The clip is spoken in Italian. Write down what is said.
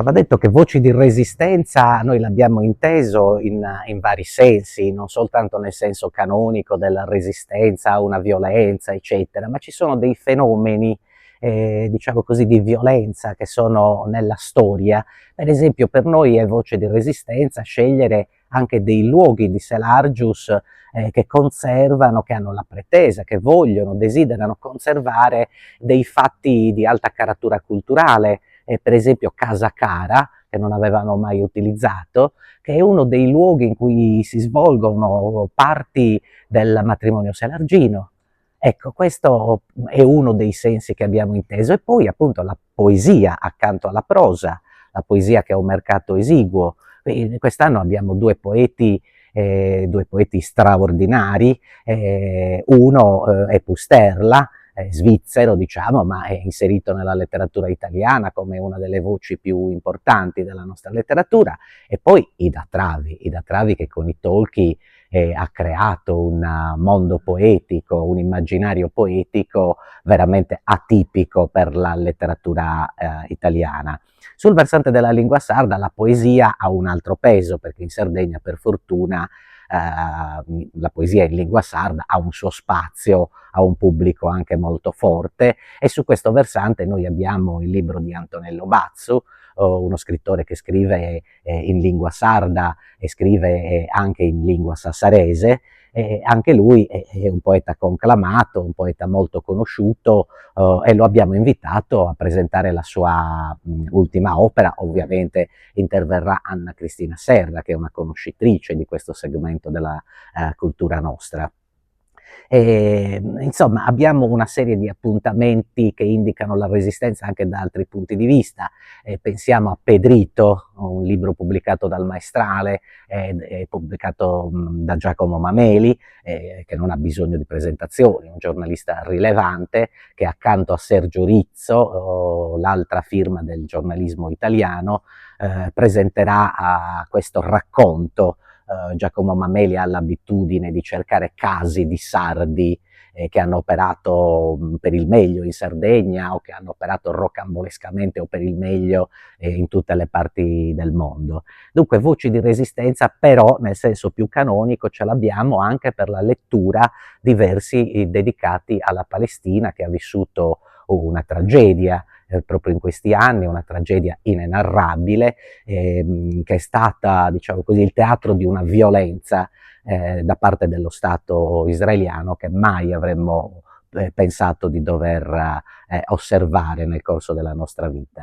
Va detto che voci di resistenza noi l'abbiamo inteso in vari sensi, non soltanto nel senso canonico della resistenza a una violenza, eccetera, ma ci sono dei fenomeni, diciamo così, di violenza che sono nella storia. Per esempio, per noi è voce di resistenza scegliere anche dei luoghi di Selargius che conservano, che hanno la pretesa, che vogliono, desiderano conservare dei fatti di alta caratura culturale, per esempio Casa Cara, che non avevano mai utilizzato, che è uno dei luoghi in cui si svolgono parti del matrimonio selargino. Ecco, questo è uno dei sensi che abbiamo inteso. E poi appunto la poesia accanto alla prosa, la poesia che ha un mercato esiguo. Quest'anno abbiamo due poeti straordinari, uno è Pusterla, svizzero diciamo, ma è inserito nella letteratura italiana come una delle voci più importanti della nostra letteratura, e poi Ida Travi che con i Tolkien ha creato un mondo poetico, un immaginario poetico veramente atipico per la letteratura italiana. Sul versante della lingua sarda la poesia ha un altro peso, perché in Sardegna per fortuna la poesia in lingua sarda ha un suo spazio, ha un pubblico anche molto forte, e su questo versante noi abbiamo il libro di Antonello Bazzu, uno scrittore che scrive in lingua sarda e scrive anche in lingua sassarese. Anche lui è un poeta conclamato, un poeta molto conosciuto, e lo abbiamo invitato a presentare la sua ultima opera. Ovviamente interverrà Anna Cristina Serra, che è una conoscitrice di questo segmento della cultura nostra. Insomma, abbiamo una serie di appuntamenti che indicano la resistenza anche da altri punti di vista. Pensiamo a Pedrito, un libro pubblicato dal Maestrale, pubblicato da Giacomo Mameli, che non ha bisogno di presentazioni, un giornalista rilevante che accanto a Sergio Rizzo, l'altra firma del giornalismo italiano, presenterà questo racconto. Giacomo Mameli ha l'abitudine di cercare casi di sardi che hanno operato per il meglio in Sardegna o che hanno operato rocambolescamente o per il meglio in tutte le parti del mondo. Dunque voci di resistenza, però nel senso più canonico ce l'abbiamo anche per la lettura di versi dedicati alla Palestina, che ha vissuto una tragedia proprio in questi anni, una tragedia inenarrabile, che è stata, diciamo così, il teatro di una violenza da parte dello Stato israeliano che mai avremmo pensato di dover osservare nel corso della nostra vita.